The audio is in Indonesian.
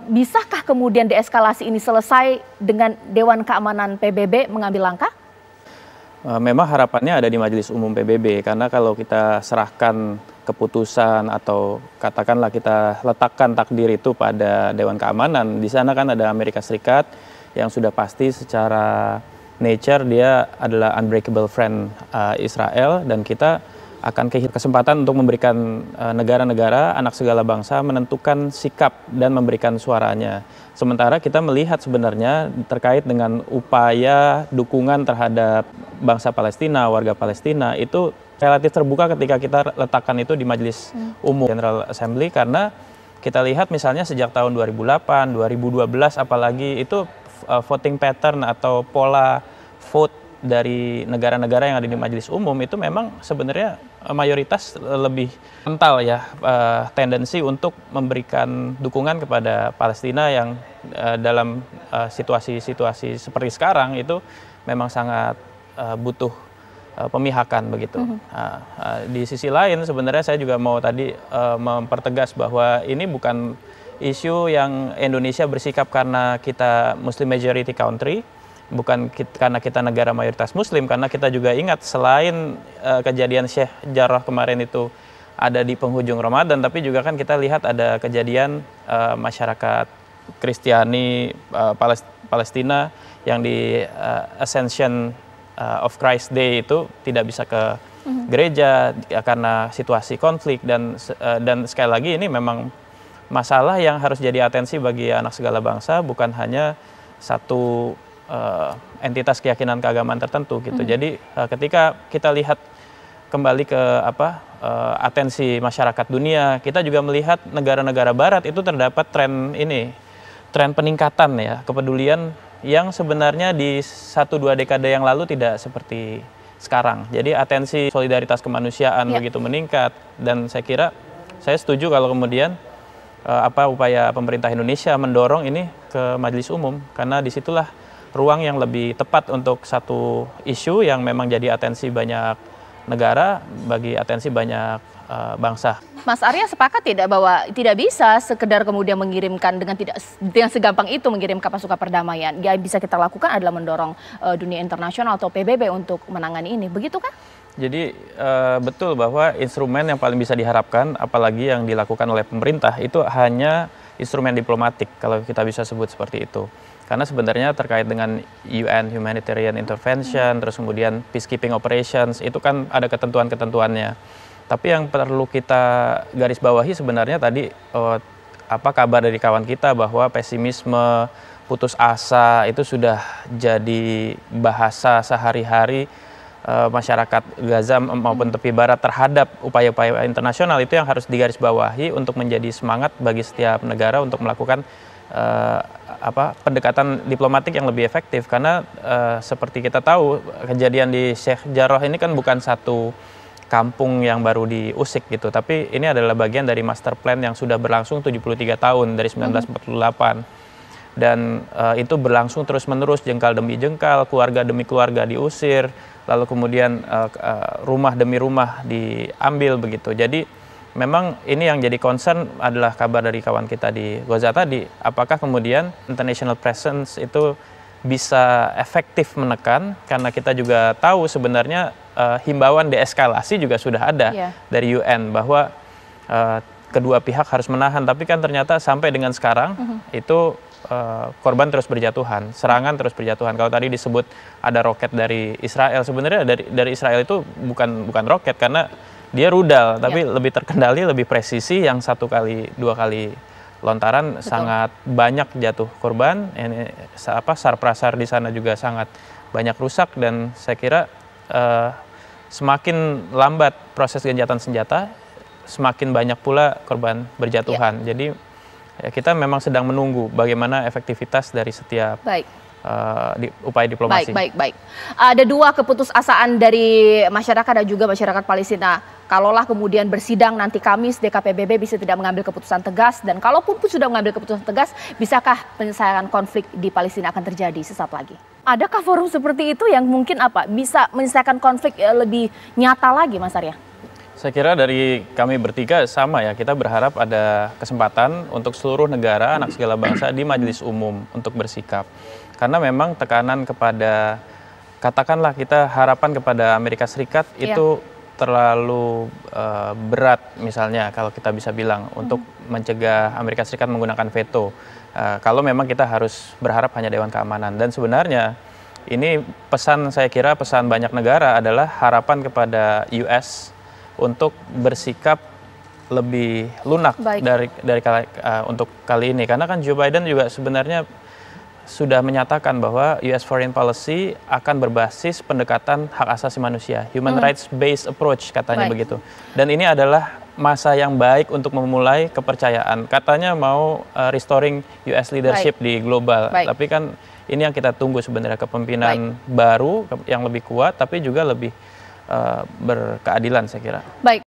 Bisakah kemudian deeskalasi ini selesai dengan Dewan Keamanan PBB mengambil langkah? Memang harapannya ada di Majelis Umum PBB, karena kalau kita serahkan keputusan atau katakanlah kita letakkan takdir itu pada Dewan Keamanan, di sana kan ada Amerika Serikat yang sudah pasti secara nature dia adalah unbreakable friend Israel, dan kita akan kehilangan kesempatan untuk memberikan negara-negara anak segala bangsa menentukan sikap dan memberikan suaranya. Sementara kita melihat sebenarnya terkait dengan upaya dukungan terhadap bangsa Palestina, warga Palestina itu relatif terbuka ketika kita letakkan itu di Majelis Umum General Assembly, karena kita lihat misalnya sejak tahun 2008, 2012 apalagi itu voting pattern atau pola vote dari negara-negara yang ada di Majelis Umum itu memang sebenarnya mayoritas lebih kental ya tendensi untuk memberikan dukungan kepada Palestina yang dalam situasi-situasi seperti sekarang itu memang sangat butuh pemihakan begitu. Di sisi lain sebenarnya saya juga mau tadi mempertegas bahwa ini bukan isu yang Indonesia bersikap karena kita Muslim majority country, bukan karena kita negara mayoritas Muslim, karena kita juga ingat selain kejadian Sheikh Jarrah kemarin itu ada di penghujung Ramadan, tapi juga kan kita lihat ada kejadian masyarakat Kristiani Palestina yang di Ascension of Christ Day itu tidak bisa ke gereja karena situasi konflik, dan sekali lagi ini memang masalah yang harus jadi atensi bagi anak segala bangsa, bukan hanya satu entitas keyakinan keagamaan tertentu gitu. Jadi ketika kita lihat kembali ke atensi masyarakat dunia, kita juga melihat negara-negara barat itu terdapat tren peningkatan ya kepedulian yang sebenarnya di 1-2 dekade yang lalu tidak seperti sekarang. Jadi atensi solidaritas kemanusiaan begitu meningkat, dan saya setuju kalau kemudian upaya pemerintah Indonesia mendorong ini ke Majelis Umum, karena disitulah ruang yang lebih tepat untuk satu isu yang memang jadi atensi banyak negara, bagi atensi banyak bangsa. Mas Arya sepakat tidak bahwa tidak bisa sekedar kemudian mengirimkan dengan segampang itu mengirimkan pasukan perdamaian. Yang bisa kita lakukan adalah mendorong dunia internasional atau PBB untuk menangani ini, begitu kan? Jadi betul bahwa instrumen yang paling bisa diharapkan, apalagi yang dilakukan oleh pemerintah, itu hanya instrumen diplomatik kalau kita bisa sebut seperti itu. Karena sebenarnya terkait dengan UN Humanitarian Intervention, terus kemudian peacekeeping operations, itu kan ada ketentuan-ketentuannya. Tapi yang perlu kita garis bawahi sebenarnya tadi kabar dari kawan kita bahwa pesimisme, putus asa itu sudah jadi bahasa sehari-hari masyarakat Gaza maupun tepi barat terhadap upaya-upaya internasional. Itu yang harus digarisbawahi untuk menjadi semangat bagi setiap negara untuk melakukan pendekatan diplomatik yang lebih efektif, karena seperti kita tahu kejadian di Sheikh Jarrah ini kan bukan satu kampung yang baru diusik gitu, tapi ini adalah bagian dari master plan yang sudah berlangsung 73 tahun dari 1948, dan itu berlangsung terus-menerus, jengkal demi jengkal, keluarga demi keluarga diusir, lalu kemudian rumah demi rumah diambil begitu. Jadi memang ini yang jadi concern adalah kabar dari kawan kita di Gaza tadi, apakah kemudian international presence itu bisa efektif menekan, karena kita juga tahu sebenarnya himbauan deeskalasi juga sudah ada dari UN bahwa kedua pihak harus menahan, tapi kan ternyata sampai dengan sekarang itu korban terus berjatuhan, serangan terus berjatuhan. Kalau tadi disebut ada roket dari Israel, sebenarnya dari Israel itu bukan roket, karena dia rudal, tapi lebih terkendali, lebih presisi, yang 1 kali 2 kali lontaran. Betul. Sangat banyak jatuh korban. Ini sar-prasar di sana juga sangat banyak rusak, dan saya kira semakin lambat proses gencatan senjata, semakin banyak pula korban berjatuhan. Jadi kita memang sedang menunggu bagaimana efektivitas dari setiap upaya diplomasi. Baik. Ada 2 keputusasaan dari masyarakat dan juga masyarakat Palestina. Kalaulah kemudian bersidang nanti Kamis, DKPBB bisa tidak mengambil keputusan tegas, dan kalaupun sudah mengambil keputusan tegas, bisakah penyelesaian konflik di Palestina akan terjadi sesaat lagi? Adakah forum seperti itu yang mungkin bisa menyelesaikan konflik lebih nyata lagi, Mas Arya? Saya kira dari kami bertiga sama ya, kita berharap ada kesempatan untuk seluruh negara, anak segala bangsa di Majelis Umum untuk bersikap. Karena memang tekanan kepada, katakanlah kita harapan kepada Amerika Serikat itu terlalu berat misalnya kalau kita bisa bilang untuk mencegah Amerika Serikat menggunakan veto. Kalau memang kita harus berharap hanya Dewan Keamanan. Dan sebenarnya ini pesan, saya kira pesan banyak negara adalah harapan kepada US untuk bersikap lebih lunak untuk kali ini, karena kan Joe Biden juga sebenarnya sudah menyatakan bahwa US foreign policy akan berbasis pendekatan hak asasi manusia, human rights based approach katanya begitu. Dan ini adalah masa yang baik untuk memulai kepercayaan. Katanya mau restoring US leadership di global, tapi kan ini yang kita tunggu sebenarnya, kepemimpinan baru yang lebih kuat tapi juga lebih berkeadilan saya kira. Baik.